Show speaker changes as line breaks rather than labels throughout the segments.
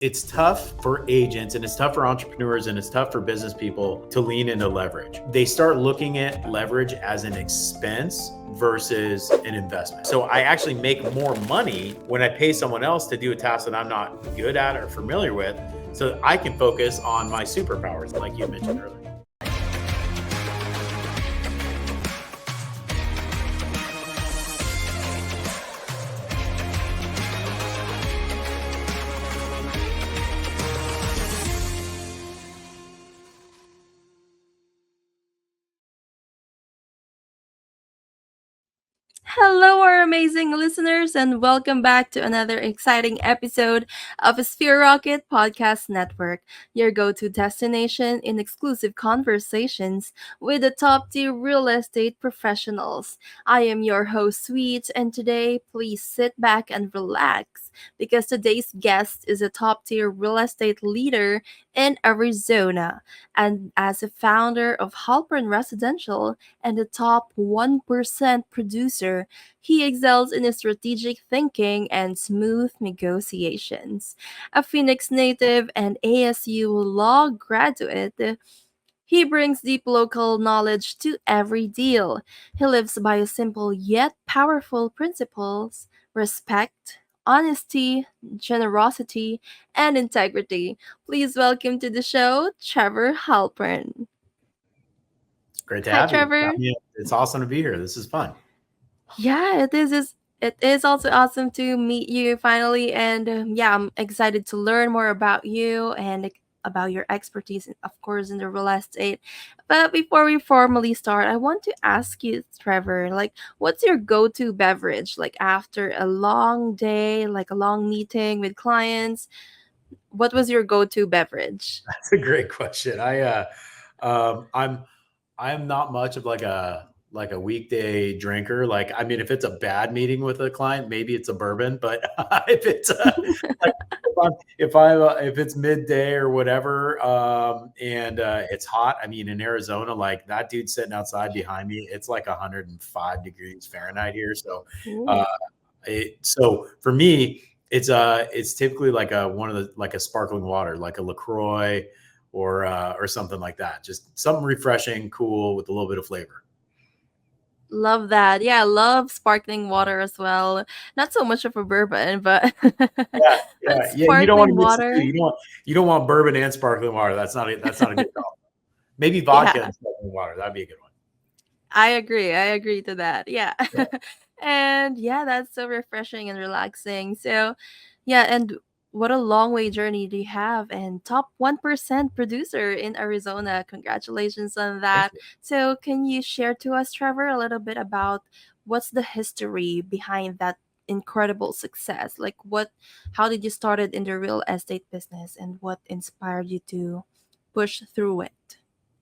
It's tough for agents and it's tough for entrepreneurs and it's tough for business people to lean into leverage. They start looking at leverage as an expense versus an investment. So I actually make more money when I pay someone else to do a task that I'm not good at or familiar with, so that I can focus on my superpowers, like you mentioned earlier.
Hello, our amazing listeners, and welcome back to another exciting episode of Sphere Rocket Podcast Network, your go to destination in exclusive conversations with the top tier real estate professionals. I am your host, Sweet, and today, please sit back and relax because today's guest is a top tier real estate leader in Arizona. And as a founder of Halpern Residential, and the top 1% producer, he excels in strategic thinking and smooth negotiations. A Phoenix native and ASU law graduate, he brings deep local knowledge to every deal. He lives by a simple yet powerful principles: respect, honesty, generosity, and integrity. Please welcome to the show, Trevor Halpern.
Great to
Hi,
have you.
Trevor.
It's awesome to be here. This is fun.
Yeah, it is also awesome to meet you finally, and yeah, I'm excited to learn more about you and about your expertise, of course, in the real estate. But before we formally start, I want to ask you, Trevor, like, what's your go-to beverage? Like after a long day, like a long meeting with clients, what was your go-to beverage?
That's a great question. Um, I'm I'm not much of like a weekday drinker. Like, I mean, if it's a bad meeting with a client, maybe it's a bourbon. But if it's like if it's midday or whatever, and it's hot. I mean, in Arizona, like that dude sitting outside behind me, it's like 105 degrees Fahrenheit here. So, uh,
Ooh.
so for me, it's typically like a one of the like a sparkling water, like a Lacroix or something like that. Just something refreshing, cool with a little bit of flavor.
Love that. Yeah, I love sparkling water as well. Not so much of a bourbon, but
Yeah,
but
yeah. You don't want to
sparkling
mix the two.
water.
You don't want bourbon and sparkling water. That's not a good call. Maybe vodka
Yeah,
and sparkling water. That'd be a good one.
I agree. I agree to that. Yeah.
Yeah.
And yeah, that's so refreshing and relaxing. So, yeah, and what a long way journey do you have, and top 1% producer in Arizona. Congratulations on
Thank
that.
you.
So, can you share to us, Trevor, a little bit about what's the history behind that incredible success? Like how did you started in the real estate business and what inspired you to push through it?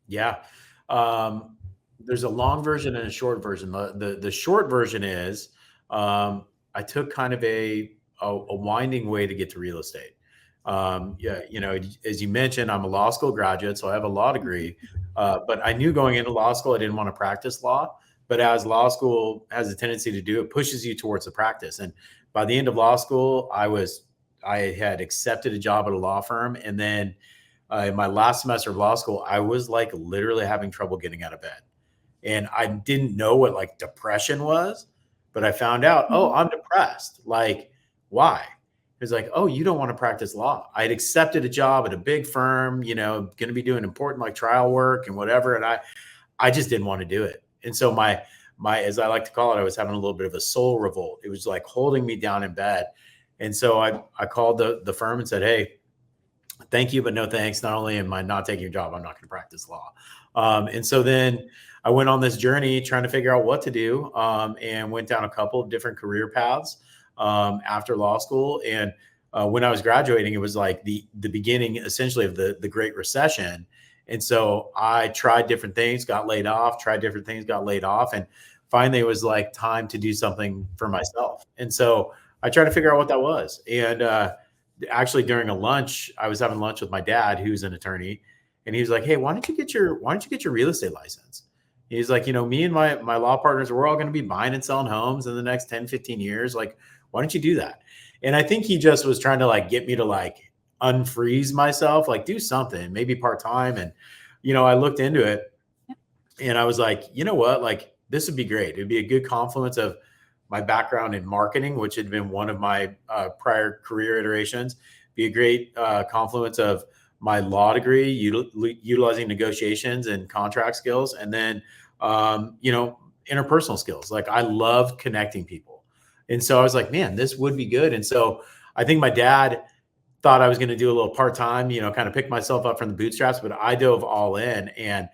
Yeah. Um, there's a long version and a short version. The short version is I took kind of a winding way to get to real estate. Yeah, as you mentioned, I'm a law school graduate, so I have a law degree. But I knew going into law school I didn't want to practice law. But as law school has a tendency to do, it pushes you towards the practice. And by the end of law school, I had accepted a job at a law firm, and then in my last semester of law school, I was like literally having trouble getting out of bed. And I didn't know what like depression was, but I found out, oh,
Mhm.
I'm depressed. Like, why? It's like, oh, you don't want to practice law. I had accepted a job at a big firm, going to be doing important like trial work and whatever. And I just didn't want to do it. And so my as I like to call it, I was having a little bit of a soul revolt. It was like holding me down in bed. And so I called the firm and said, hey, thank you, but no thanks. Not only am I not taking your job, I'm not going to practice law. And so then I went on this journey trying to figure out what to do, and went down a couple of different career paths after law school. And when I was graduating, it was like the beginning essentially of the Great Recession. And so I tried different things, got laid off, tried different things, got laid off. And finally it was like time to do something for myself. And so I tried to figure out what that was. And actually during a lunch, I was having lunch with my dad, who's an attorney, and he was like, "Hey, why don't you get your real estate license?" He's like, me and my law partners, we're all going to be buying and selling homes in the next 10, 15 years. Like, why don't you do that? And I think he just was trying to like get me to like unfreeze myself, like do something, maybe part time. And, I looked into it and I was like, you know what? Like, this would be great. It'd be a good confluence of my background in marketing, which had been one of my prior career iterations, be a great confluence of my law degree, utilizing negotiations and contract skills, and then, interpersonal skills. Like, I love connecting people. And so I was like, man, this would be good. And so I think my dad thought I was going to do a little part time, kind of pick myself up from the bootstraps, but I dove all in and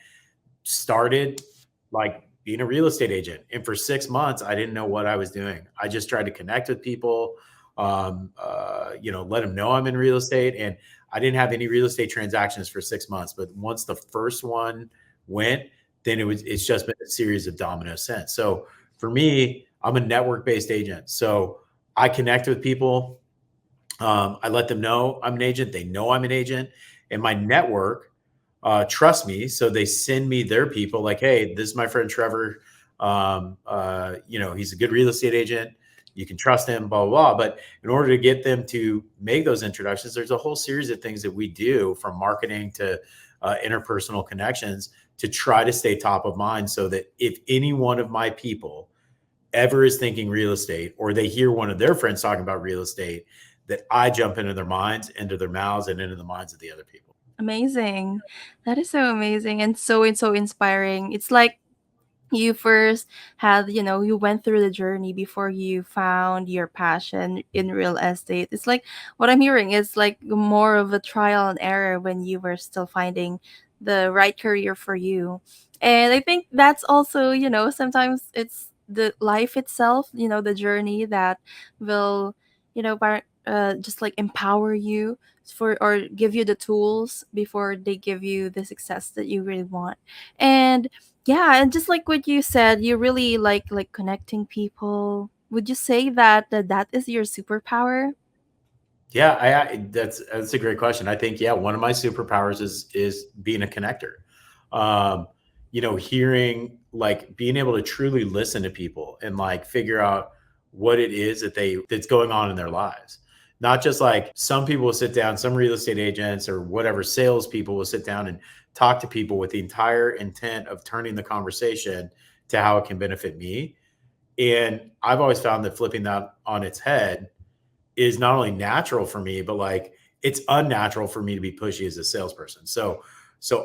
started like being a real estate agent. And for 6 months, I didn't know what I was doing. I just tried to connect with people, let them know I'm in real estate. And I didn't have any real estate transactions for 6 months. But once the first one went, then it's just been a series of dominoes since. So for me, I'm a network based agent. So I connect with people. I let them know I'm an agent. They know I'm an agent. And my network trust me. So they send me their people like, hey, this is my friend Trevor. He's a good real estate agent. You can trust him, blah, blah, blah. But in order to get them to make those introductions, there's a whole series of things that we do, from marketing to interpersonal connections, to try to stay top of mind, so that if any one of my people ever is thinking real estate, or they hear one of their friends talking about real estate, that I jump into their minds, into their mouths, and into the minds of the other people.
Amazing. That is so amazing and so inspiring. It's like you first had, you went through the journey before you found your passion in real estate. It's like what I'm hearing is like more of a trial and error when you were still finding the right career for you. And I think that's also, sometimes it's the life itself, the journey that will, just like empower you for, or give you the tools before they give you the success that you really want. And yeah, and just like what you said, you really like connecting people. Would you say that that is your superpower?
Yeah, that's a great question. I think, yeah, one of my superpowers is being a connector. Um, hearing, like, being able to truly listen to people and like figure out what it is that's going on in their lives. Not just like, some people will sit down, some real estate agents or whatever salespeople will sit down and talk to people with the entire intent of turning the conversation to how it can benefit me. And I've always found that flipping that on its head is not only natural for me, but like, it's unnatural for me to be pushy as a salesperson. So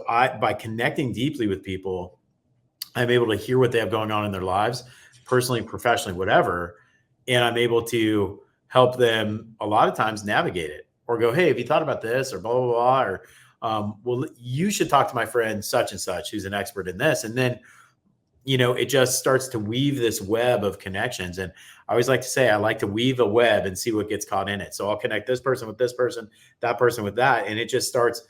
I, by connecting deeply with people, I'm able to hear what they have going on in their lives, personally, professionally, whatever. And I'm able to help them a lot of times navigate it, or go, hey, have you thought about this, or blah, blah, blah, or, well, you should talk to my friend such and such, who's an expert in this. And then, it just starts to weave this web of connections. And I always like to say, I like to weave a web and see what gets caught in it. So I'll connect this person with this person, that person with that. And it just starts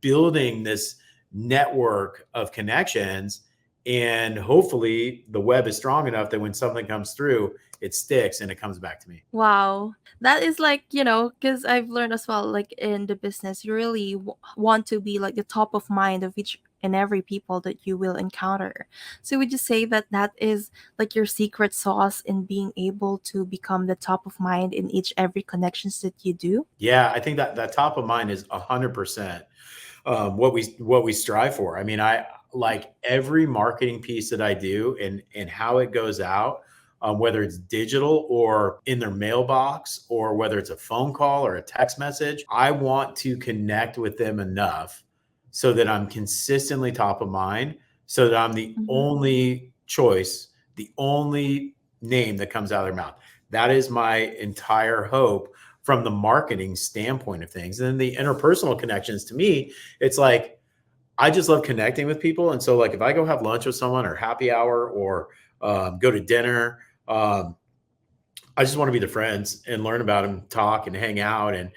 building this network of connections. And hopefully the web is strong enough that when something comes through, it sticks and it comes back to me.
Wow. That is like, because I've learned as well, like in the business, you really want to be like the top of mind of each and every people that you will encounter. So would you say that that is like your secret sauce in being able to become the top of mind in each every connections that you do?
Yeah, I think that top of mind is 100% what we strive for. I mean, I like every marketing piece that I do, and how it goes out, whether it's digital or in their mailbox, or whether it's a phone call or a text message. I want to connect with them enough so that I'm consistently top of mind, so that I'm the
Mhm.
only choice, the only name that comes out of their mouth. That is my entire hope from the marketing standpoint of things. And then the interpersonal connections, to me, it's like, I just love connecting with people. And so, like, if I go have lunch with someone, or happy hour, or go to dinner, I just want to be the friends and learn about them, talk and hang out. And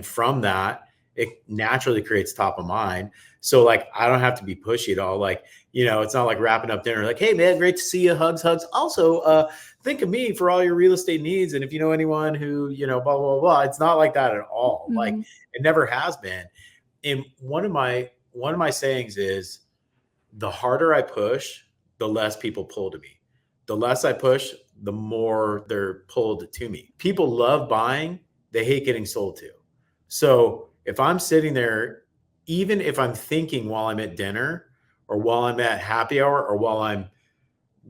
from that, it naturally creates top of mind. So, like, I don't have to be pushy at all. Like, it's not like wrapping up dinner, like, hey man, great to see you. Hugs, hugs. Also, think of me for all your real estate needs. And if you know anyone who, blah, blah, blah. It's not like that at all. Like,
Mhm.
it never has been. And one of my sayings is, the harder I push, the less people pull to me. The less I push, the more they're pulled to me. People love buying, they hate getting sold to. So if I'm sitting there, even if I'm thinking while I'm at dinner or while I'm at happy hour or while I'm,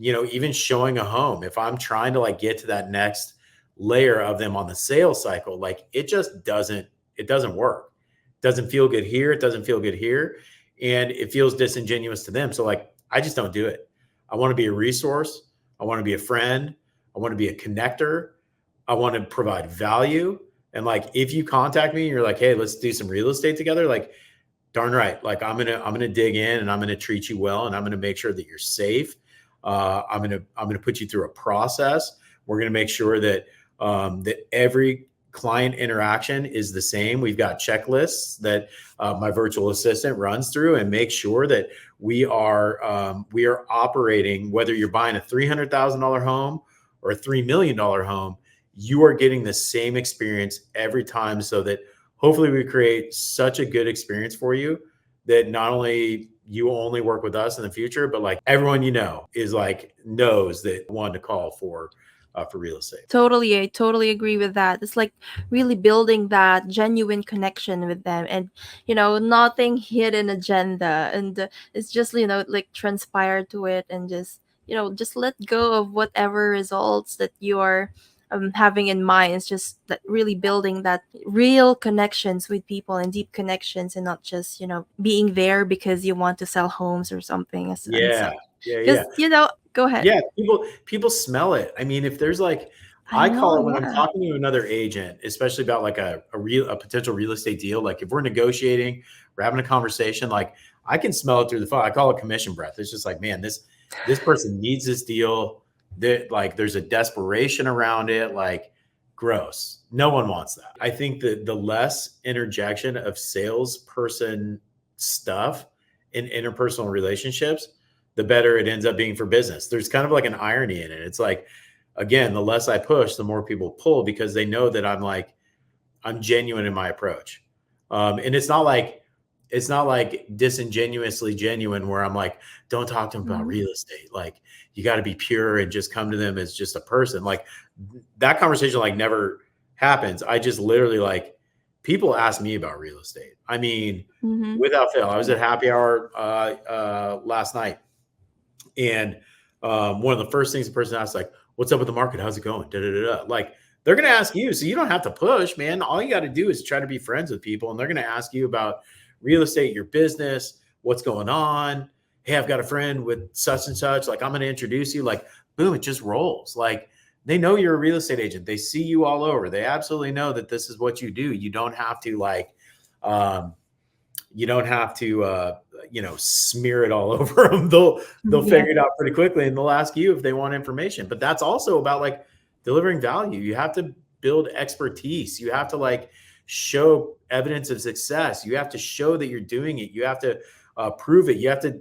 even showing a home, if I'm trying to like get to that next layer of them on the sales cycle, like it doesn't work. It doesn't feel good here. It doesn't feel good here. And it feels disingenuous to them. So like, I just don't do it. I want to be a resource. I want to be a friend. I want to be a connector. I want to provide value. And like, if you contact me and you're like, hey, let's do some real estate together, like, darn right. Like, I'm gonna dig in and I'm gonna treat you well and I'm gonna make sure that you're safe. I'm gonna put you through a process. We're gonna make sure that every client interaction is the same. We've got checklists that my virtual assistant runs through and make sure that we are operating. Whether you're buying a $300,000 home or a $3 million home, you are getting the same experience every time, so that hopefully we create such a good experience for you that not only you only work with us in the future, but like everyone is like knows that one to call for real estate.
Totally, I totally agree with that. It's like really building that genuine connection with them, and nothing hidden agenda, and it's just like transpire to it, and just let go of whatever results that you are having in mind. It's just that really building that real connections with people and deep connections, and not just being there because you want to sell homes or something and
Yeah,
such.
yeah, yeah.
Because go ahead.
Yeah, people smell it. I mean, if there's like,
I
I call
know,
it when I'm
yeah.
talking to another agent, especially about like a potential real estate deal. Like if we're negotiating, we're having a conversation, like I can smell it through the phone. I call it commission breath. It's just like, man, this person needs this deal. That like there's a desperation around it. Like gross. No one wants that. I think that the less interjection of salesperson stuff in interpersonal relationships, the better it ends up being for business. There's kind of like an irony in it. It's like, again, the less I push, the more people pull because they know that I'm genuine in my approach. And it's not like disingenuously genuine where I'm like, don't talk to them about
Mhm.
real estate. Like you got to be pure and just come to them as just a person. Like that conversation like never happens. I just literally like people ask me about real estate. I mean,
Mhm.
without fail, I was
Yeah.
at happy hour last night, and one of the first things the person asks, like, "What's up with the market? How's it going?" Da, da, da, da. Like they're going to ask you, so you don't have to push, man. All you got to do is try to be friends with people, and they're going to ask you about real estate, your business, what's going on. Hey, I've got a friend with such and such. Like, I'm going to introduce you. Like, boom, it just rolls. Like, they know you're a real estate agent. They see you all over. They absolutely know that this is what you do. You don't have to um, smear it all over them. They'll
Yeah.
figure it out pretty quickly, and they'll ask you if they want information. But that's also about like delivering value. You have to build expertise. You have to like show evidence of success. You have to show that you're doing it. You have to prove it. You have to,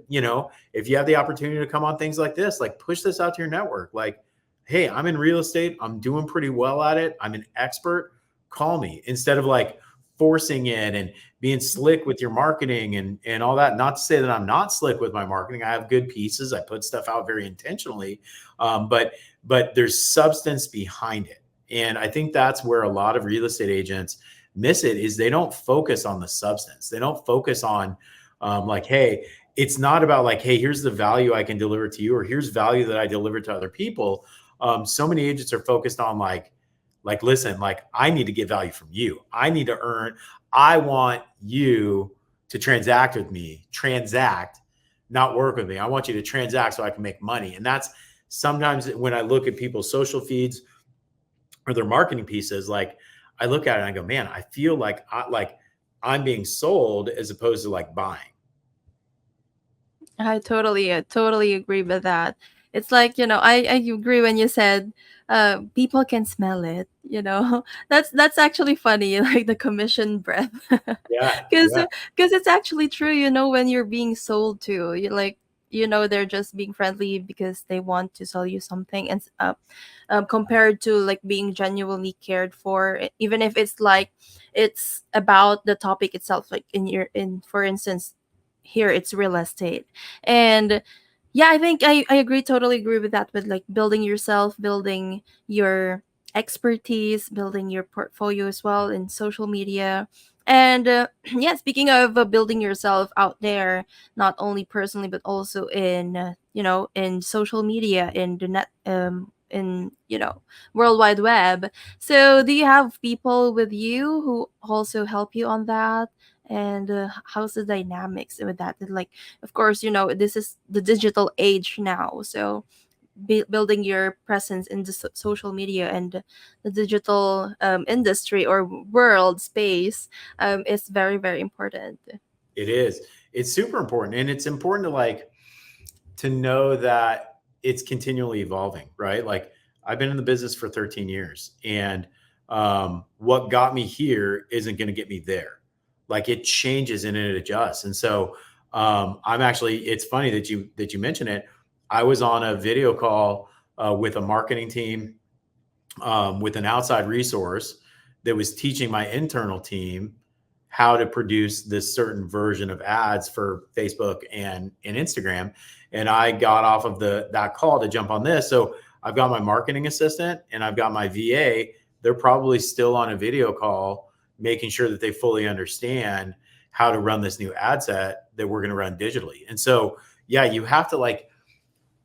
if you have the opportunity to come on things like this, like push this out to your network. Like, hey, I'm in real estate. I'm doing pretty well at it. I'm an expert. Call me, instead of like forcing it and being slick with your marketing and all that. Not to say that I'm not slick with my marketing. I have good pieces. I put stuff out very intentionally, but there's substance behind it. And I think that's where a lot of real estate agents miss it, is they don't focus on the substance. They don't focus on like, hey, it's not about like, hey, here's the value I can deliver to you, or here's value that I deliver to other people. So many agents are focused on like, listen, like I need to get value from you. I need to earn. I want you to transact with me, not work with me. I want you to transact so I can make money. And that's sometimes when I look at people's social feeds or their marketing pieces, like I look at it and I go, man, I feel like I'm being sold as opposed to like buying.
I totally agree with that. It's like, I agree when you said people can smell it, That's actually funny, like the commission breath.
Yeah,
Because
yeah,
because it's actually true, when you're being sold to, you like, they're just being friendly because they want to sell you something, and compared to like being genuinely cared for, even if it's like it's about the topic itself, like in for instance, here it's real estate. And yeah, I think I totally agree with that, with like building yourself, building your expertise, building your portfolio as well in social media. And yeah, speaking of building yourself out there, not only personally but also in in social media, in the net, in world wide web. So do you have people with you who also help you on that? And how's the dynamics with that? Like, of course, this is the digital age now, so building your presence in the social media and the digital industry or world space is very, very important.
It is. It's super important. And it's important to to know that it's continually evolving, right? Like I've been in the business for 13 years and what got me here isn't going to get me there. Like it changes and it adjusts. And so I'm actually, it's funny that you mentioned it. I was on a video call with a marketing team with an outside resource that was teaching my internal team how to produce this certain version of ads for Facebook and Instagram. And I got off of that call to jump on this. So I've got my marketing assistant and I've got my VA. They're probably still on a video call, making sure that they fully understand how to run this new ad set that we're going to run digitally. And so, yeah, you have to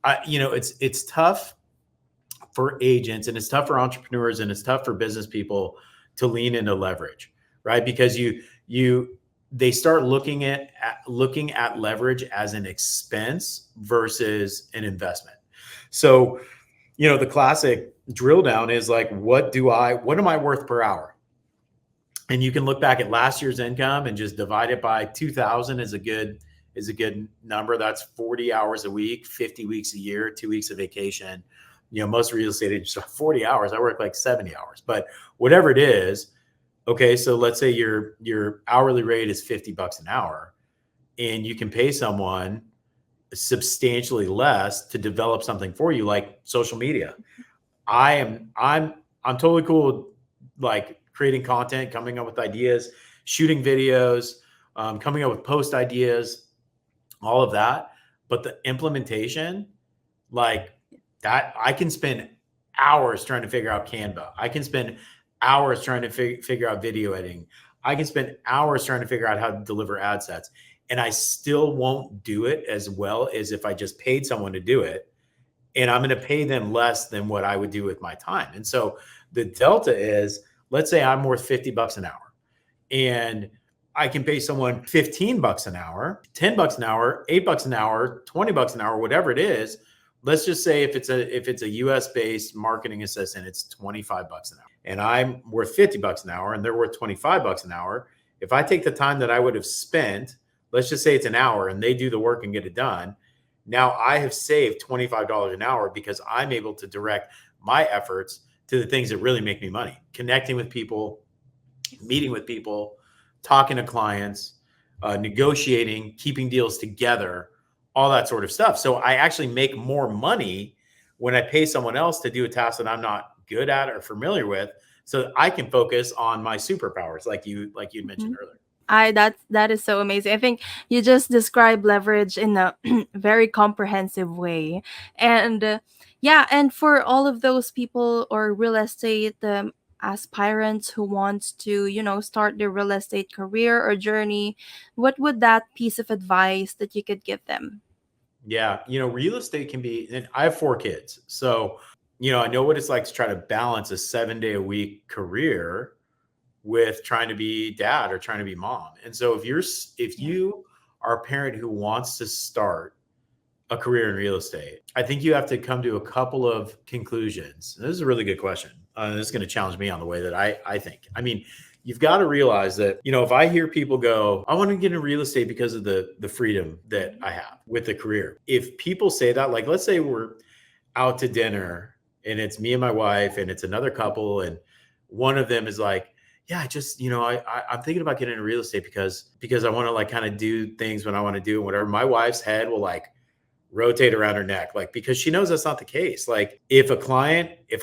it's tough for agents and it's tough for entrepreneurs and it's tough for business people to lean into leverage, right? Because they start looking at leverage as an expense versus an investment. So, the classic drill down is like, what am I worth per hour? And you can look back at last year's income and just divide it by 2,000 is a good number. That's 40 hours a week, 50 weeks a year, 2 weeks of vacation. Most real estate agents are 40 hours. I work like 70 hours, but whatever it is. Okay. So let's say your hourly rate is $50 an hour and you can pay someone substantially less to develop something for you, like social media. I'm totally cool with like creating content, coming up with ideas, shooting videos, coming up with post ideas, all of that. But the implementation, like that, I can spend hours trying to figure out Canva. I can spend hours trying to figure out video editing. I can spend hours trying to figure out how to deliver ad sets. And I still won't do it as well as if I just paid someone to do it. And I'm going to pay them less than what I would do with my time. And so the delta is, let's say I'm worth $50 an hour and I can pay someone $15 an hour, $10 an hour, $8 an hour, $20 an hour, whatever it is. Let's just say if it's a US based marketing assistant, it's $25 an hour and I'm worth $50 an hour and they're worth $25 an hour. If I take the time that I would have spent, let's just say it's an hour and they do the work and get it done. Now I have saved $25 an hour because I'm able to direct my efforts to the things that really make me money, connecting with people, meeting with people, talking to clients, negotiating, keeping deals together, all that sort of stuff. So I actually make more money when I pay someone else to do a task that I'm not good at or familiar with, so I can focus on my superpowers, like you mentioned earlier.
That is so amazing. I think you just described leverage in a very comprehensive way. And yeah, and for all of those people or real estate aspirants who want to, start their real estate career or journey, what would that piece of advice that you could give them?
Yeah, real estate can be, and I have 4 kids. So, I know what it's like to try to balance a 7-day a week career with trying to be dad or trying to be mom. And so if you are a parent who wants to start a career in real estate, I think you have to come to a couple of conclusions. And this is a really good question. This is going to challenge me on the way that I think. I mean, you've got to realize that, if I hear people go, I want to get into real estate because of the freedom that I have with the career. If people say that, like, let's say we're out to dinner and it's me and my wife and it's another couple and one of them is like, yeah, I just, I'm thinking about getting into real estate because I want to like kind of do things when I want to do whatever. My wife's head will like rotate around her neck, like, because she knows that's not the case. Like if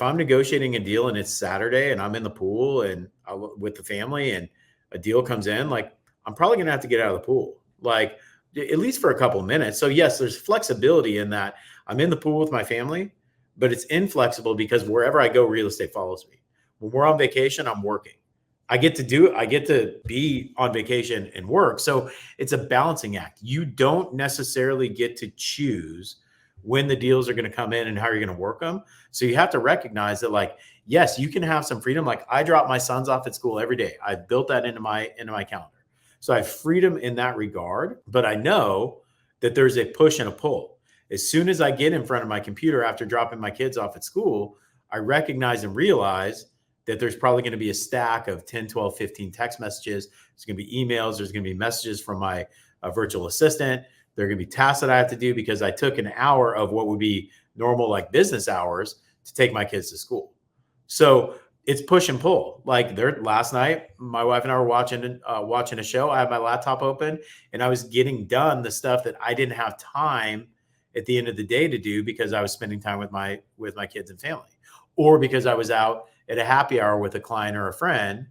I'm negotiating a deal and it's Saturday and I'm in the pool and with the family and a deal comes in, like, I'm probably going to have to get out of the pool, like at least for a couple of minutes. So yes, there's flexibility in that I'm in the pool with my family, but it's inflexible because wherever I go, real estate follows me. When we're on vacation, I'm working. I get to be on vacation and work. So it's a balancing act. You don't necessarily get to choose when the deals are going to come in and how you're going to work them. So you have to recognize that, like, yes, you can have some freedom. Like, I drop my sons off at school every day. I built that into my calendar. So I have freedom in that regard, but I know that there's a push and a pull. As soon as I get in front of my computer after dropping my kids off at school, I recognize and realize that there's probably going to be a stack of 10, 12, 15 text messages. There's going to be emails. There's going to be messages from my virtual assistant. There are going to be tasks that I have to do because I took an hour of what would be normal, like business hours, to take my kids to school. So it's push and pull. Like, there, last night, my wife and I were watching a show. I had my laptop open and I was getting done the stuff that I didn't have time at the end of the day to do because I was spending time with my kids and family, or because I was out at a happy hour with a client or a friend.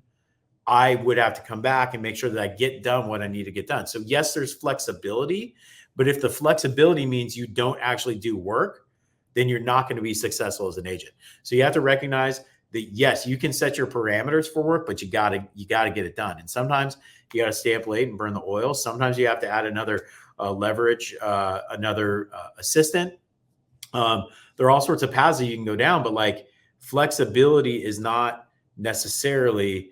I would have to come back and make sure that I get done what I need to get done. So yes, there's flexibility, but if the flexibility means you don't actually do work, then you're not going to be successful as an agent. So you have to recognize that, yes, you can set your parameters for work, but you got to get it done. And sometimes you got to stay up late and burn the oil. Sometimes you have to add another leverage, another assistant. There are all sorts of paths that you can go down, but like, flexibility is not necessarily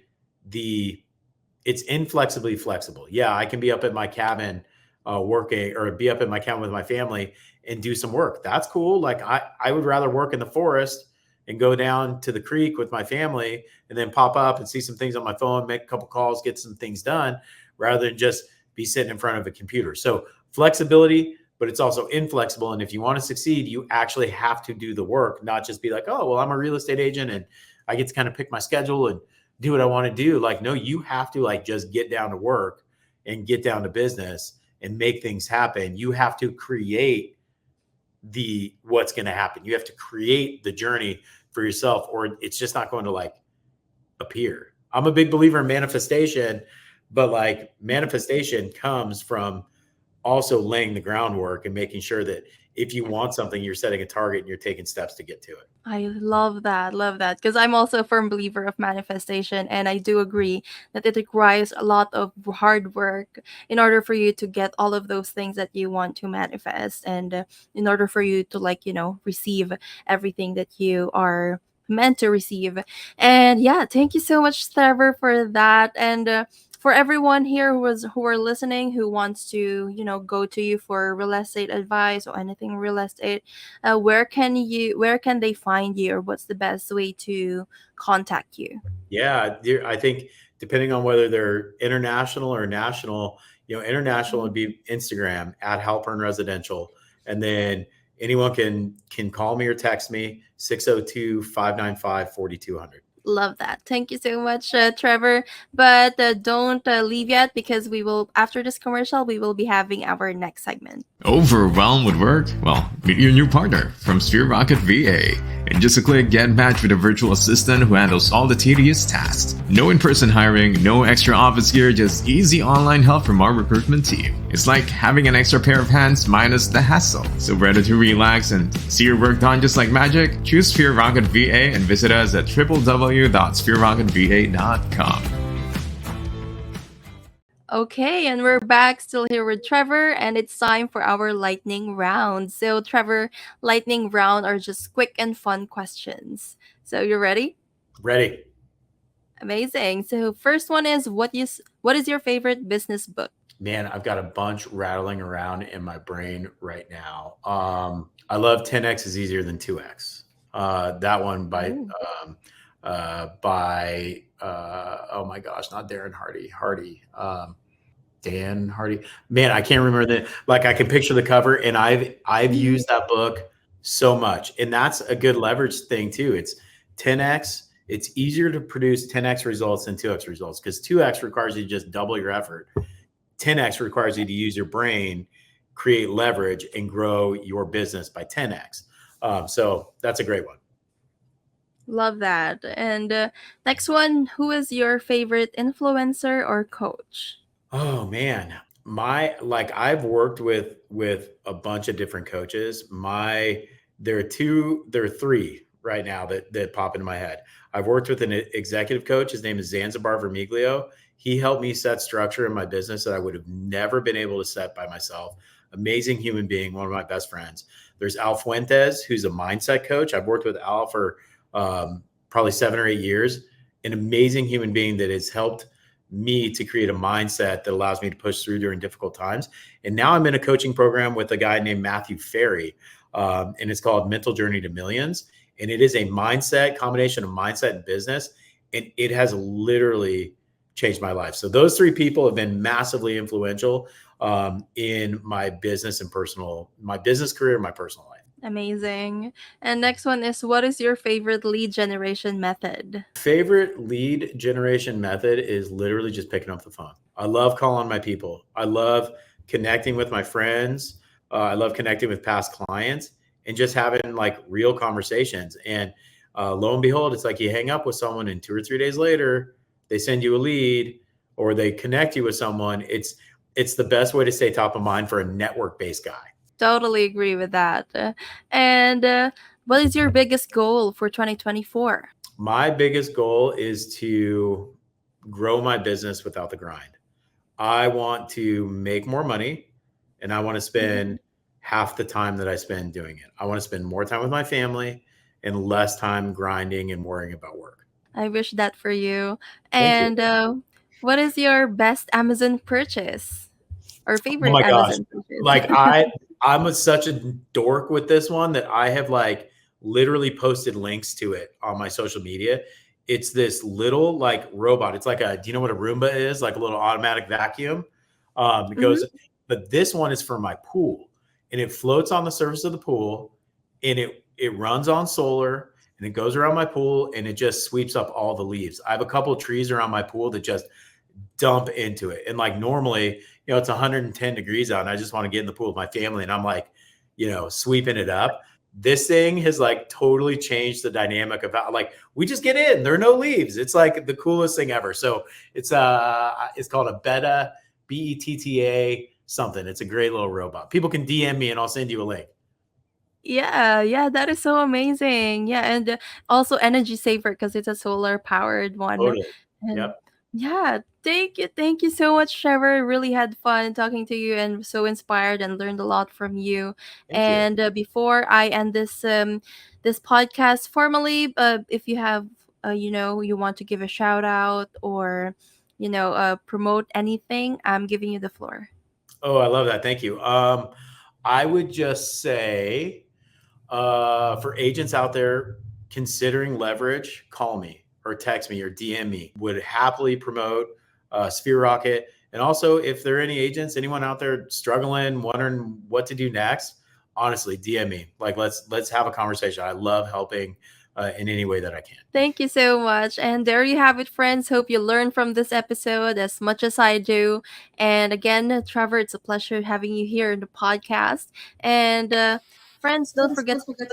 it's inflexibly flexible. Yeah, I can be up at my cabin working, or be up at my cabin with my family and do some work. That's cool. Like, I would rather work in the forest and go down to the creek with my family and then pop up and see some things on my phone, make a couple calls, get some things done, rather than just be sitting in front of a computer. So flexibility, but it's also inflexible. And if you want to succeed, you actually have to do the work, not just be like, oh, well, I'm a real estate agent and I get to kind of pick my schedule and do what I want to do. Like, no, you have to, like, just get down to work and get down to business and make things happen. You have to create what's going to happen. You have to create the journey for yourself, or it's just not going to, like, appear. I'm a big believer in manifestation, but like, manifestation comes from also laying the groundwork and making sure that if you want something, you're setting a target and you're taking steps to get to it.
I love that. Love that. Because I'm also a firm believer of manifestation. And I do agree that it requires a lot of hard work in order for you to get all of those things that you want to manifest. And in order for you to, like, receive everything that you are meant to receive. And yeah, thank you so much, Trevor, for that. And for everyone here who are listening, who wants to go to you for real estate advice or anything real estate, where can they find you, or what's the best way to contact you?
Yeah, I think depending on whether they're international or national, international would be Instagram at Halpern Residential. And then anyone can call me or text me, 602-595-4200.
Love that. Thank you so much, Trevor. But don't leave yet, because we will, after this commercial, we will be having our next segment.
Overwhelmed with work? Well, meet your new partner from Sphere Rocket VA. In just a click, get matched with a virtual assistant who handles all the tedious tasks. No in-person hiring, no extra office gear, just easy online help from our recruitment team. It's like having an extra pair of hands minus the hassle. So ready to relax and see your work done just like magic? Choose Sphere Rocket VA and visit us at www.sphererocketva.com.
Okay, and we're back still here with Trevor, and it's time for our lightning round. So, Trevor, lightning round are just quick and fun questions. So, you ready?
Ready?
Amazing. So, first one is, what is your favorite business book?
Man, I've got a bunch rattling around in my brain right now. I love 10x is easier than 2x. That one by
Ooh.
Oh my gosh, not Darren Hardy. Dan Hardy. Man, I can't remember like, I can picture the cover, and I've used that book so much. And that's a good leverage thing too. It's 10x. It's easier to produce 10x results than 2x results, because 2x requires you to just double your effort. 10x requires you to use your brain, create leverage, and grow your business by 10x. So that's a great one.
Love that. And next one, who is your favorite influencer or coach?
Oh man, I've worked with a bunch of different coaches. There are three right now that pop into my head. I've worked with an executive coach. His name is Zanzibar Vermiglio. He helped me set structure in my business that I would have never been able to set by myself. Amazing human being, one of my best friends. There's Al Fuentes, who's a mindset coach. I've worked with Al for probably 7 or 8 years. An amazing human being that has helped me to create a mindset that allows me to push through during difficult times. And now I'm in a coaching program with a guy named Matthew Ferry, and it's called Mental Journey to Millions. And it is a combination of mindset and business. And it has literally changed my life. So those 3 people have been massively influential in my business career, and my personal life.
Amazing. And next one is, what is your favorite lead generation method?
Favorite lead generation method is literally just picking up the phone. I love calling my people. I love connecting with my friends. I love connecting with past clients and just having like real conversations. And lo and behold, it's like you hang up with someone and 2 or 3 days later, they send you a lead or they connect you with someone. It's the best way to stay top of mind for a network-based guy.
Totally agree with that. And what is your biggest goal for 2024?
My biggest goal is to grow my business without the grind. I want to make more money, and I want to spend half the time that I spend doing it. I want to spend more time with my family and less time grinding and worrying about work.
I wish that for you.
Thank you.
And what is your best Amazon purchase or
Oh
favorite
my gosh.
Amazon purchase?
Like I'm such a dork with this one that I have like literally posted links to it on my social media. It's this little like robot. It's like do you know what a Roomba is? Like a little automatic vacuum. It goes, but this one is for my pool, and it floats on the surface of the pool, and it runs on solar, and it goes around my pool, and it just sweeps up all the leaves. I have a couple of trees around my pool that just dump into it. And like normally, it's 110 degrees out and I just want to get in the pool with my family. And I'm like, sweeping it up. This thing has like totally changed the dynamic of how, like, we just get in, there are no leaves. It's like the coolest thing ever. So it's called a Betta, Betta something. It's a great little robot. People can DM me and I'll send you a link.
Yeah, that is so amazing. Yeah, and also energy saver because it's a solar powered one.
Totally.
And
Yep.
yeah, thank you so much, Trevor. Really had fun talking to you and so inspired and learned a lot from you.
Thank you.
And before I end this podcast formally, if you have you want to give a shout out or promote anything, I'm giving you the floor.
Oh, I love that. Thank you. I would just say, for agents out there considering leverage, call me or text me or DM me. Would happily promote Sphere Rocket. And also, if there are any agents, anyone out there struggling, wondering what to do next, honestly, DM me. Like, let's have a conversation. I love helping in any way that I can.
Thank you so much. And there you have it, friends. Hope you learned from this episode as much as I do. And again, Trevor, it's a pleasure having you here in the podcast. And friends, don't forget to comment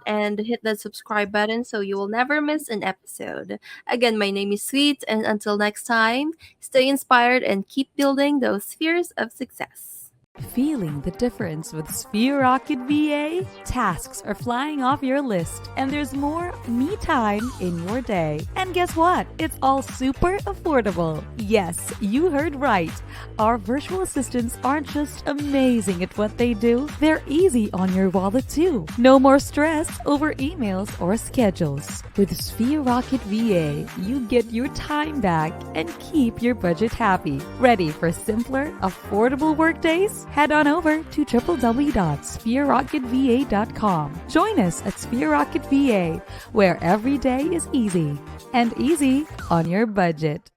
and hit that subscribe button so you will never miss an episode. Again, my name is Sweet, and until next time, stay inspired and keep building those spheres of success.
Feeling the difference with Sphere Rocket VA? Tasks are flying off your list, and there's more me time in your day. And guess what? It's all super affordable. Yes, you heard right. Our virtual assistants aren't just amazing at what they do, they're easy on your wallet too. No more stress over emails or schedules. With Sphere Rocket VA, you get your time back and keep your budget happy. Ready for simpler, affordable workdays? Head on over to www.sphererocketva.com. Join us at Sphere Rocket VA, where every day is easy and easy on your budget.